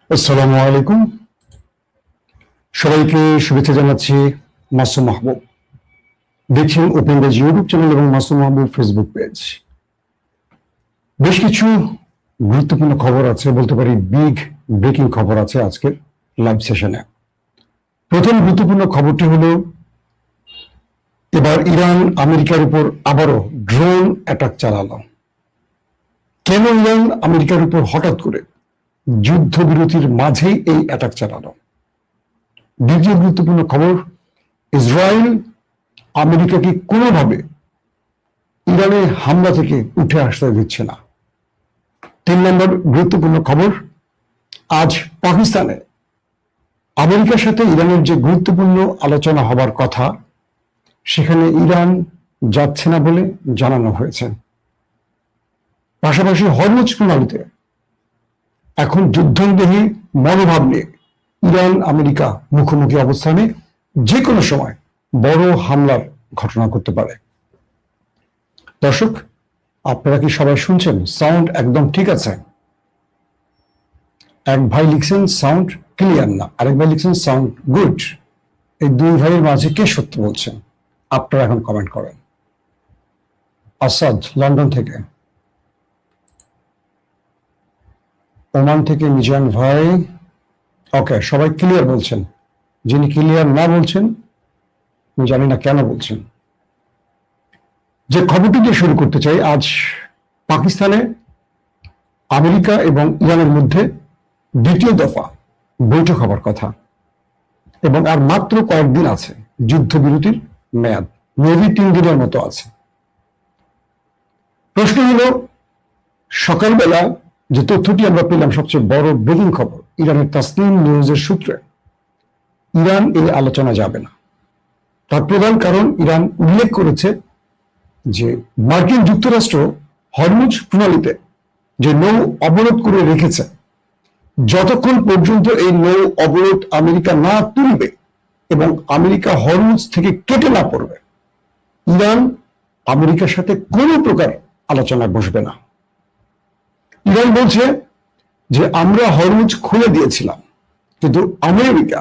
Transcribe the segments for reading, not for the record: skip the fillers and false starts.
আসসালামু আলাইকুম। সবাইকে শুভেচ্ছা জানাচ্ছি। মাসুম মাহবুব, দেখছেন ওপেন পেজ ইউটিউব চ্যানেল এবং মাসুম মাহবুব ফেসবুক পেজ। বেশ কিছু গুরুত্বপূর্ণ খবর আছে, বলতে পারি বিগ ব্রেকিং খবর আছে আজকের লাইভ সেশনে। প্রথম গুরুত্বপূর্ণ খবরটি হলো, এবার ইরান আমেরিকার উপর আবারও ড্রোন অ্যাটাক চালালো। কেন ইরান আমেরিকার উপর হঠাৎ করে যুদ্ধবিরতির মাঝেই এই অ্যাটাক চালালো? দ্বিতীয় গুরুত্বপূর্ণ খবর, ইসরায়েল আমেরিকাকে কোনোভাবে ইরানের হামলা থেকে উঠে আসতে দিচ্ছে না। 3 নম্বর গুরুত্বপূর্ণ খবর, আজ পাকিস্তানে আমেরিকার সাথে ইরানের যে গুরুত্বপূর্ণ আলোচনা হবার কথা, সেখানে ইরান যাচ্ছে না বলে জানানো হয়েছে। পাশাপাশি হরমুজ প্রণালীতে এখন যুদ্ধবিরোধী মনোভাব নিয়ে ইরান আমেরিকা মুখোমুখি অবস্থানে যে কোনো সময় বড় হামলার ঘটনা করতে পারে। দর্শক, আপনারা কি সবাই শুনছেন? সাউন্ড একদম ঠিক আছে? এক ভাই লিখছেন সাউন্ড ক্লিয়ার না, আরেক ভাই লিখছেন সাউন্ড গুড। এই দুই ভাইয়ের মাঝে কে সত্য বলছেন? আপনারা এখন কমেন্ট করেন। আসাদ লন্ডন থেকে, ওমান থেকে মিজান ভাই, ওকে, সবাই ক্লিয়ার বলছেন। যিনি ক্লিয়ার না বলছেন, আমি জানি না কেন বলছেন। যে খবরটি দিয়ে শুরু করতে চাই, আজ পাকিস্তানে আমেরিকা এবং ইরানের মধ্যে দ্বিতীয় দফা বৈঠক হবার কথা, এবং আর মাত্র কয়েকদিন আছে যুদ্ধবিরতির মেয়াদ, মেবি 3 দিনের মতো আছে। প্রশ্ন হলো, সকালবেলা যে তথ্যটি আমরা পেলাম, সবচেয়ে বড় ব্রেকিং খবর, ইরানের তাসনিম নিউজের সূত্রে, ইরান এই আলোচনা যাবে না। তার প্রধান কারণ, ইরান উল্লেখ করেছে যে মার্কিন যুক্তরাষ্ট্র হরমুজ প্রণালীতে যে নৌ অবরোধ করে রেখেছে, যতক্ষণ পর্যন্ত এই নৌ অবরোধ আমেরিকা না তুলবে এবং আমেরিকা হরমুজ থেকে কেটে না পড়বে, ইরান আমেরিকার সাথে কোনো প্রকার আলোচনায় বসবে না। ইরান বলছে যে আমরা হরমুজ খুলে দিয়েছিলাম, কিন্তু আমেরিকা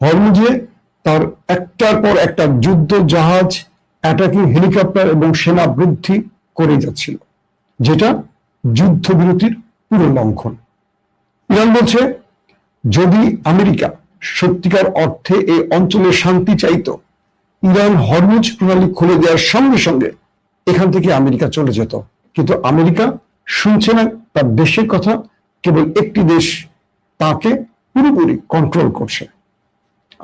হরমুজে তার একটার পর একটা যুদ্ধ জাহাজ, অ্যাটাকিং হেলিকপ্টার এবং সেনা বৃদ্ধি করে যাচ্ছিল, যেটা যুদ্ধবিরতির পুরো লঙ্ঘন। ইরান বলছে, যদি আমেরিকা সত্যিকার অর্থে এই অঞ্চলে শান্তি চাইতো, ইরান হরমুজ প্রণালী খুলে দেওয়ার সঙ্গে সঙ্গে এখান থেকে আমেরিকা চলে যেত। কিন্তু আমেরিকা শুনছে না তার দেশের কথা, কেবল একটি দেশ তাকে পুরোপুরি কন্ট্রোল করছে,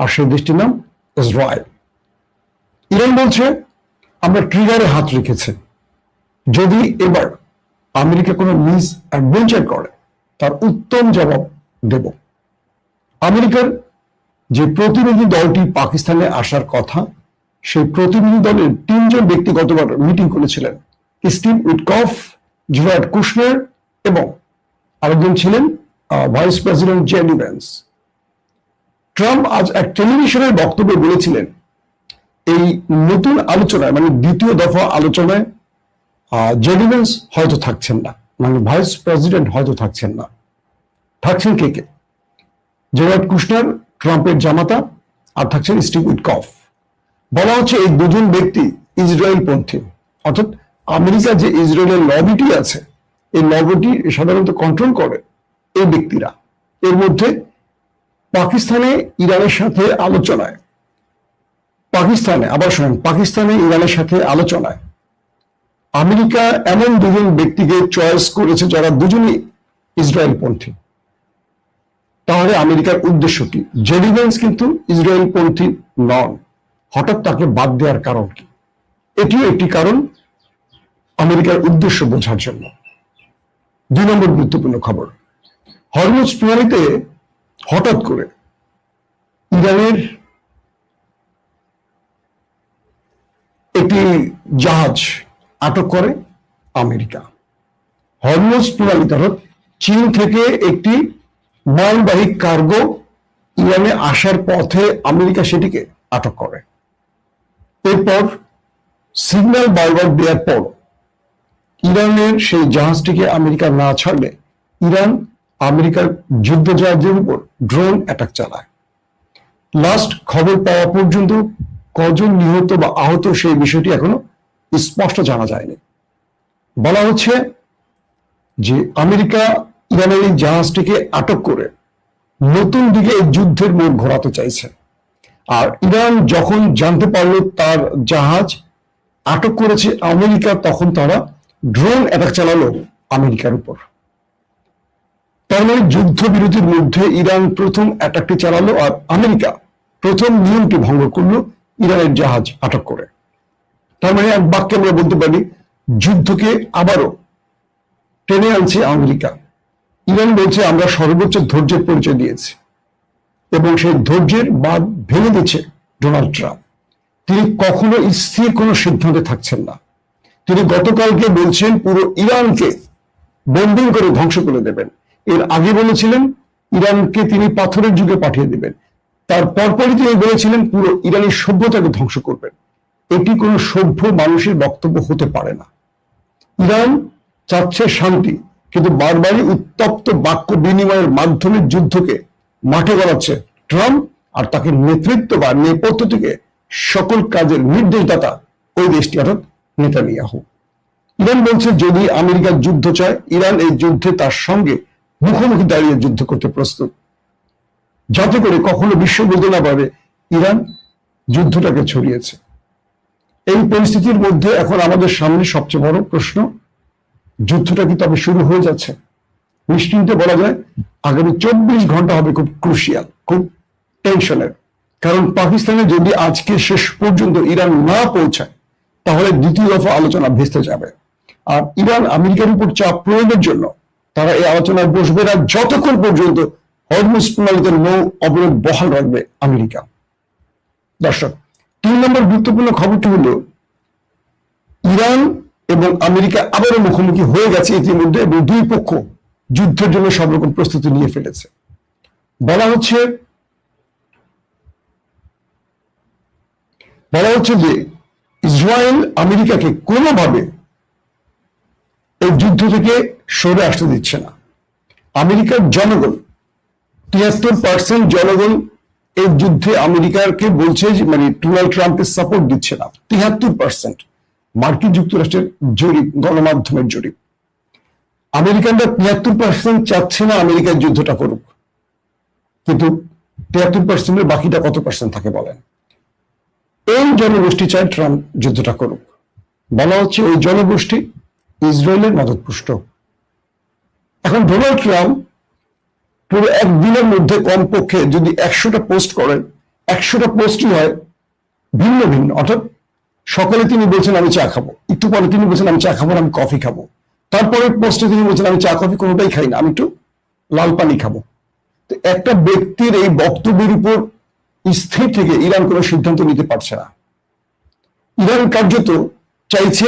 আর সেই দেশটির নাম ইসরায়েল। ইরান বলছে, আমরা ট্রিগারে হাত রেখেছি, যদি এবার আমেরিকা কোনো মিস অ্যাডভেঞ্চার করে তার উত্তম জবাব দেব। আমেরিকার যে প্রতিনিধি দলটি পাকিস্তানে আসার কথা, সেই প্রতিনিধি দলের 3 জন ব্যক্তি গতবার মিটিং করেছিলেন, স্টিভ উইটকফ, জেরার্ড কুশনার এবং আরেকজন ছিলেন vice president JD Vance. Trump আজ এক টেলিভিশনের বক্তব্যে বলেছিলেন, এই নতুন আলোচনায়, মানে দ্বিতীয় দফা আলোচনায় জেডি ভ্যান্স হয়তো থাকছেন না, মানে ভাইস প্রেসিডেন্ট হয়তো থাকছেন না। থাকছেন কে কে? জেরার্ড কুশনার, ট্রাম্পের জামাতা, আর থাকছেন স্টিভ উইটকফ। বলা হচ্ছে এই দুজন ব্যক্তি ইসরায়েল পন্থী, অর্থাৎ আমেরিকা যে ইসরায়েলের লবিটি আছে, এই লবিটি সাধারণত কন্ট্রোল করে এই ব্যক্তিরা। এর মধ্যে পাকিস্তানে ইরানের সাথে আলোচনায়, পাকিস্তানে ইরানের সাথে আলোচনায় আমেরিকা এমন 2 জন ব্যক্তিকে চয়েস করেছে যারা দুজনই ইসরায়েল পন্থী। তাহলে আমেরিকার উদ্দেশ্য কি? জেডি ভ্যান্স কিন্তু ইসরায়েল পন্থী নন, হঠাৎ তাকে বাদ দেওয়ার কারণ কি? এটিও একটি কারণ আমেরিকার উদ্দেশ্য বোঝার জন্য। 2 নম্বর গুরুত্বপূর্ণ খবর, হরমুজ প্রণালীতে হঠাৎ করে ইরানের একটি জাহাজ আটক করে আমেরিকা। হরমুজ প্রণালীতে, অর্থাৎ চীন থেকে একটি মালবাহী কার্গো ইরানে আসার পথে আমেরিকা সেটিকে আটক করে। এরপর সিগন্যাল বারবার দেওয়ার পর ইরানের সেই জাহাজটিকে আমেরিকা না ছাড়লে ইরান আমেরিকার যুদ্ধ জাহাজের উপর ড্রোন অ্যাটাক চালায়। লাস্ট খবর পাওয়া পর্যন্ত কজন নিহত বা আহত সেই বিষয়টি এখনো স্পষ্ট জানা যায়নি। বলা হচ্ছে যে আমেরিকা ইরানের এই জাহাজটিকে আটক করে নতুন দিকে এই যুদ্ধের মোড় ঘোরাতে চাইছে। আর ইরান যখন জানতে পারলো তার জাহাজ আটক করেছে আমেরিকা, তখন তারা ড্রোন অ্যাটাক চালালো আমেরিকার উপর। তার মানে যুদ্ধবিরতির মধ্যে ইরান প্রথম অ্যাটাকটি চালালো, আর আমেরিকা প্রথম নিয়মটি ভঙ্গ করলো ইরানের জাহাজ আটক করে। তার মানে এক বাক্যে আমরা বলতে পারি যুদ্ধকে আবারও টেনে আনছে আমেরিকা। ইরান বলছে আমরা সর্বোচ্চ ধৈর্যের পরিচয় দিয়েছি, এবং সেই ধৈর্যের বাঁধ ভেঙে দিচ্ছে ডোনাল্ড ট্রাম্প। তিনি কখনো স্থির কোনো সিদ্ধান্তে থাকছেন না। তিনি গতকালকে বলছেন পুরো ইরানকে বোম্বিং করে ধ্বংস করে দেবেন। এর আগে বলেছিলেন ইরানকে তিনি পাথরের যুগে পাঠিয়ে দেবেন। তার পরপরই তিনি বলেছিলেন পুরো ইরানি সভ্যতাকে ধ্বংস করবেন। এটি কোনো সভ্য মানুষের বক্তব্য হতে পারে না। ইরান চাচ্ছে শান্তি, কিন্তু বারবারই উত্তপ্ত বাক্য বিনিময়ের মাধ্যমে যুদ্ধকে মাঠে গড়াচ্ছে ট্রাম্প, আর তাকে নেতৃত্ব বা নেপথ্য থেকে সকল কাজের নির্দেশদাতা ওই দেশটি অর্থাৎ নেতানিয়াহু। ইরান বলছে যদি আমেরিকা যুদ্ধ চায়, ইরান এই যুদ্ধে তার সঙ্গে মুখোমুখি দাঁড়িয়ে যুদ্ধ করতে প্রস্তুত, যাতে করে কখনো বিশ্ব বলতে না পারে ইরান যুদ্ধটাকে ছড়িয়েছে। এই পরিস্থিতির মধ্যে এখন আমাদের সামনে সবচেয়ে বড় প্রশ্ন, যুদ্ধটা কি তবে শুরু হয়ে যাচ্ছে? নিশ্চিন্তে বলা যায় আগামী 24 ঘন্টা হবে খুব ক্রুশিয়াল, খুব টেনশনের। কারণ পাকিস্তানে যদি আজকে শেষ পর্যন্ত ইরান না পৌঁছায়, তাহলে দ্বিতীয় দফা আলোচনা ভেস্তে যাবে। আর ইরান আমেরিকার উপর চাপ প্রয়োগের জন্য তারা এই আলোচনায় বসবে না যতক্ষণ পর্যন্ত হরমুজ প্রণালীতে নৌ অবরোধ বহাল রাখবে আমেরিকা। দর্শক, 3 নম্বর গুরুত্বপূর্ণ খবরটি হলো ইরান এবং আমেরিকা আবারও মুখোমুখি হয়ে গেছে ইতিমধ্যে, এবং দুই পক্ষ যুদ্ধের জন্য সব রকম প্রস্তুতি নিয়ে ফেলেছে। বলা হচ্ছে যে ইসরায়েল আমেরিকাকে কোনোভাবে এই যুদ্ধ থেকে সরে আসতে দিচ্ছে না। আমেরিকার জনগণ 73% জনগণ এই যুদ্ধে আমেরিকাকে বলছে যে মানে ডোনাল্ড ট্রাম্পকে সাপোর্ট দিচ্ছে না। 73% মার্কিন যুক্তরাষ্ট্রের জরিপ, গণমাধ্যমের জরিপ। আমেরিকানরা 73% চাচ্ছে না আমেরিকার যুদ্ধটা করুক, কিন্তু 73%-এর বাকিটা কত পার্সেন্ট থাকে বলেন? এই জনগোষ্ঠী চায় ট্রাম্প যুদ্ধটা করুক। বলা হচ্ছে ওই জনগোষ্ঠী ইসরায়েলের মদতপুষ্ট। এখন ডোনাল্ড ট্রাম্প পুরো একদিনের মধ্যে কমপক্ষে যদি 100টা পোস্ট করেন, 100টা পোস্টই হয় ভিন্ন ভিন্ন। অর্থাৎ সকালে তিনি বলছেন আমি চা খাবো, একটু পরে তিনি বলছেন আমি চা খাবো না, আমি কফি খাবো। তারপরের পোস্টে তিনি বলছেন আমি চা কফি কোনোটাই খাই না, আমি একটু লাল পানি খাবো। তো একটা ব্যক্তির এই বক্তব্যের উপর স্থির থেকে ইরান কোনো সিদ্ধান্ত নিতে পারছে না। ইরান কার্যত চাইছে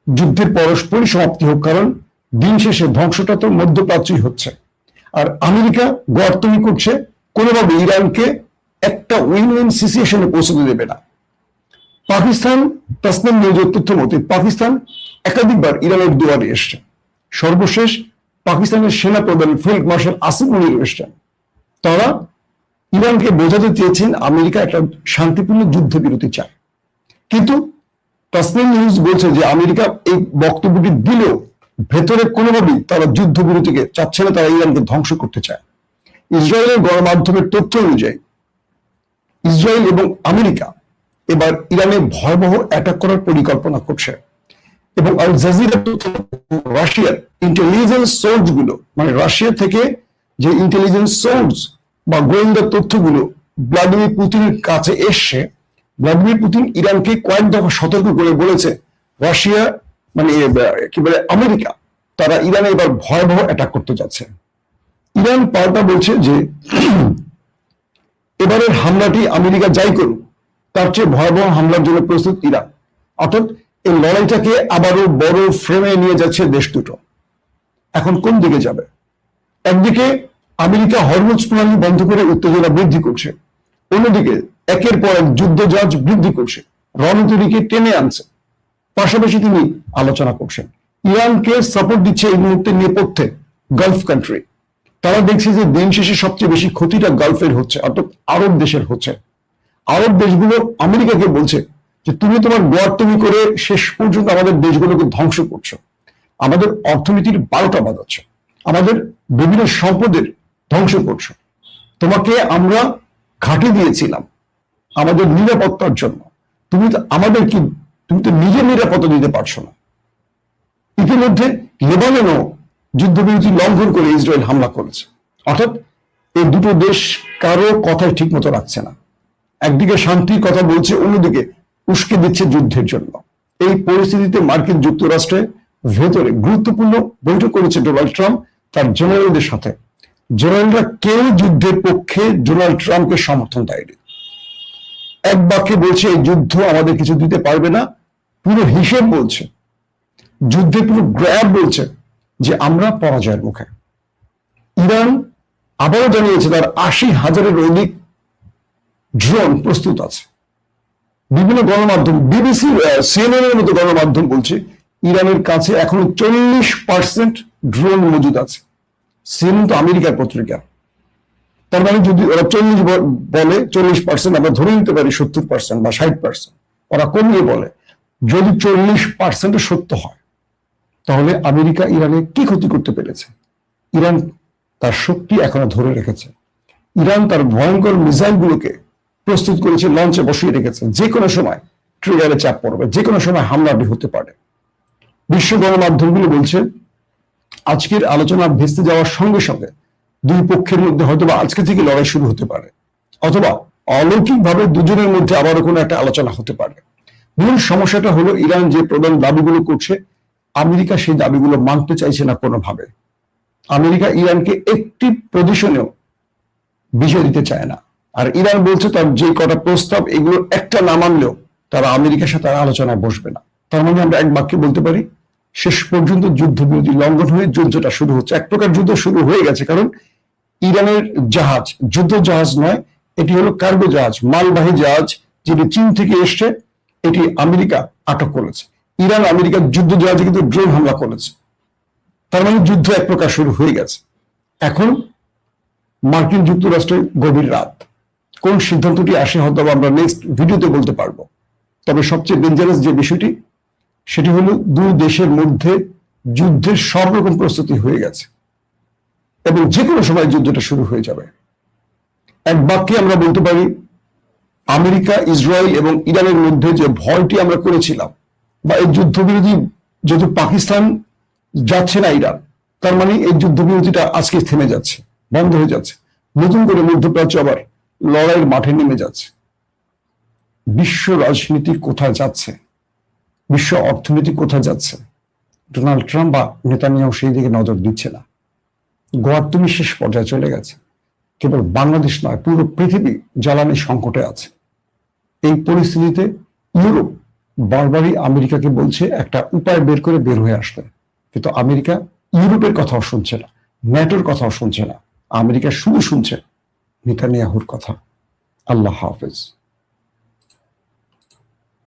যুদ্ধের পরস্পরই সমাপ্তি হোক, কারণ দিন শেষে ধ্বংসটা তো মধ্যপ্রাচ্যই হচ্ছে। আর আমেরিকা গর্তনি করছে, কোনোভাবে ইরানকে একটা উইন উইন সিচুয়েশনে পৌঁছতে দেবে না। পাকিস্তান তাসনিম নিউজের তথ্য মতে পাকিস্তান একাধিকবার ইরানের দুয়ারে এসছে। সর্বশেষ পাকিস্তানের সেনা প্রধান ফিল্ড মার্শাল আসিম মুনির এসছেন। তারা ইরানকে বোঝাতে চেয়েছেন আমেরিকা একটা শান্তিপূর্ণ যুদ্ধবিরতি চায়, কিন্তু তাসনিম নিউজ বলছে যে আমেরিকা এই বক্তব্যটি দিলেও ভেতরে কোনোভাবেই তারা যুদ্ধবিরতিকে চাচ্ছে না, তারা ইরানকে ধ্বংস করতে চায়। ইসরায়েলের গণমাধ্যমের তথ্য অনুযায়ী ইসরায়েল এবং আমেরিকা এবার ইরানে ভয়াবহ অ্যাটাক করার পরিকল্পনা করছে, এবং আল জাজিরা রাশিয়ার ইন্টেলিজেন্স সোর্স গুলো, মানে রাশিয়া থেকে যে ইন্টেলিজেন্স সোর্স বা গোয়েন্দা তথ্যগুলো ভ্লাদিমির পুতিনের কাছে এসছে, ভ্লাদিমির পুতিন ইরানকে কয়েক দফা সতর্ক করে বলেছে রাশিয়া মানে কি বলে আমেরিকা, তারা ইরানে এবার ভয়াবহ অ্যাটাক করতে যাচ্ছে। ইরান পাল্টা বলছে যে এবারের হামলাটি আমেরিকা যাই করুক তার চেয়ে ভয়াবহ হামলার জন্য প্রস্তুত ইরান। অর্থাৎ এই লড়াইটাকে আবারও বড় ফ্রেমে নিয়ে যাচ্ছে দেশ দুটো। এখন কোন দিকে যাবে? একদিকে আমেরিকা হরমুজ প্রণালী বন্ধ করে উত্তেজনা বৃদ্ধি করছে, অন্যদিকে একের পর এক যুদ্ধ জাহাজ বৃদ্ধি করছে, রণতরীকে টেনে আনছে। পাশাপাশি তিনি আলোচনা করছেন, ইরানকে সাপোর্ট দিচ্ছে এই মুহূর্তে নেপথ্যে গালফ কান্ট্রি। তারা দেখছে যে দিন শেষে সবচেয়ে বেশি ক্ষতিটা গালফের হচ্ছে, অর্থাৎ আরব দেশের হচ্ছে। আরব দেশগুলো আমেরিকাকে বলছে যে তুমি তোমার গোয়ার্তুমি করে শেষ পর্যন্ত আমাদের দেশগুলোকে ধ্বংস করছো, আমাদের অর্থনীতির 12টা বাজাচ্ছ, আমাদের বিভিন্ন সম্পদের ধ্বংস করছো। তোমাকে আমরা ঘাঁটি দিয়েছিলাম আমাদের নিরাপত্তার জন্য, তুমি তো নিজের নিরাপত্তা দিতে পারছো না। ইতিমধ্যে লেবাননও যুদ্ধবিরতি লঙ্ঘন করে ইসরায়েল হামলা করেছে। অর্থাৎ এই দুটো দেশ কারো কথাই ঠিক মতো রাখছে না, একদিকে শান্তির কথা বলছে, অন্যদিকে উস্কে দিচ্ছে যুদ্ধের জন্য। এই পরিস্থিতিতে মার্কিন যুক্তরাষ্ট্রে ভেতরে গুরুত্বপূর্ণ বৈঠক করেছে ডোনাল্ড ট্রাম্প তার জেনারেলদের সাথে। জেনারেলরা কেউ যুদ্ধের পক্ষে ডোনাল্ড ট্রাম্পকে সমর্থন দেয়নি। এক বাক্যে বলছে এই যুদ্ধ আমাদের কিছু দিতে পারবে না। পুরো হিসেব বলছে, যুদ্ধের পুরো গ্র্যাব বলছে যে আমরা পরাজয়ের মুখে। ইরান আবারও জানিয়েছে তার 80,000-এর অধিক ড্রোন প্রস্তুত আছে। বিভিন্ন গণমাধ্যম, বিবিসি, সিএনএন এর মতো গণমাধ্যম বলছে ইরানের কাছে এখনো 40% ড্রোন মজুদ আছে। সিএনএন তো আমেরিকার পত্রিকা, তার মানে যদি ওরা 40 বলে, 40% আমরা ধরে নিতে পারি 70% বা 60%, ওরা কমিয়ে বলে। যদি 40% সত্য হয় তাহলে আমেরিকা ইরানে কি ক্ষতি করতে পেরেছে? ইরান তার শক্তি এখনো ধরে রেখেছে। ইরান তার ভয়ঙ্কর মিসাইল গুলোকে প্রস্তুত করেছে, লঞ্চে বসিয়ে রেখেছে। যে কোনো সময় ট্রিগারে চাপ পড়বে, যে কোনো সময় হামলাটি হতে পারে। বিশ্ব গণমাধ্যমগুলো বলছে আজকের আলোচনা ভেস্তে যাওয়ার সঙ্গে সঙ্গে দুই পক্ষের মধ্যে হয়তোবা আজকে থেকে লড়াই শুরু হতে পারে, অথবা অলৌকিকভাবে দুজনের মধ্যে আবারও কোনো একটা আলোচনা হতে পারে। মূল সমস্যাটা হলো ইরান যে প্রধান দাবিগুলো করছে, আমেরিকা সেই দাবিগুলো মানতে চাইছে না কোনোভাবে। আমেরিকা ইরানকে একটি পজিশনেও বিজয় দিতে চায় না। আর ইরান বলছে তার যে কটা প্রস্তাব, এগুলো একটা না মানলেও তারা আমেরিকার সাথে আলোচনায় বসবে না। তার মানে আমরা এক বাক্যে বলতে পারি শেষ পর্যন্ত যুদ্ধবিরতি লঙ্ঘন হয়ে যুদ্ধটা শুরু হচ্ছে। এক প্রকার যুদ্ধ শুরু হয়ে গেছে, কারণ ইরানের জাহাজ যুদ্ধ জাহাজ নয়, এটি হলো কার্গো জাহাজ, মালবাহী জাহাজ, যেটি চীন থেকে এসছে, এটি আমেরিকা আটক করেছে। ইরান আমেরিকার যুদ্ধ জাহাজে কিন্তু ড্রোন হামলা করেছে। তার মানে যুদ্ধ এক প্রকার শুরু হয়ে গেছে। এখন মার্কিন যুক্তরাষ্ট্রের গভীর রাত, কোন সিদ্ধান্তটি আসে হয়তো আমরা নেক্সট ভিডিওতে বলতে পারবো। তবে সবচেয়ে ডেঞ্জারাস যে বিষয়টি, সেটি হলো দুই দেশের মধ্যে যুদ্ধের সব রকম প্রস্তুতি হয়ে গেছে এবং যে কোনো সময় যুদ্ধটা শুরু হয়ে যাবে। এক বাক্যে আমরা বলতে পারি আমেরিকা, ইসরায়েল এবং ইরানের মধ্যে যে ভয়টি আমরা করেছিলাম, বা এই যুদ্ধবিরতি যেহেতু পাকিস্তান যাচ্ছে না ইরান, তার মানে এই যুদ্ধবিরতিটা আজকে থেমে যাচ্ছে, বন্ধ হয়ে যাচ্ছে। নতুন করে মধ্যপ্রাচ্য আবার লড়াইয়ের মাঠে নেমে যাচ্ছে। বিশ্ব রাজনীতি কোথায় যাচ্ছে, বিশ্ব অর্থনীতি কোথায় যাচ্ছে, ডোনাল্ড ট্রাম্প বা নেতানিয়াহু সেই দিকে নজর দিচ্ছে না। গোয়ার্তুমি শেষ পর্যায়ে চলে গেছে। কেবল বাংলাদেশ নয়, পুরো পৃথিবী জ্বালানি সংকটে আছে। এই পরিস্থিতিতে ইউরোপ বারবারই আমেরিকাকে বলছে একটা উপায় বের করে বের হয়ে আসতে, কিন্তু আমেরিকা ইউরোপের কথাও শুনছে না, ন্যাটোর কথাও শুনছে না। আমেরিকা শুধু শুনছে নেতানিয়াহুর কথা। আল্লাহ হাফেজ।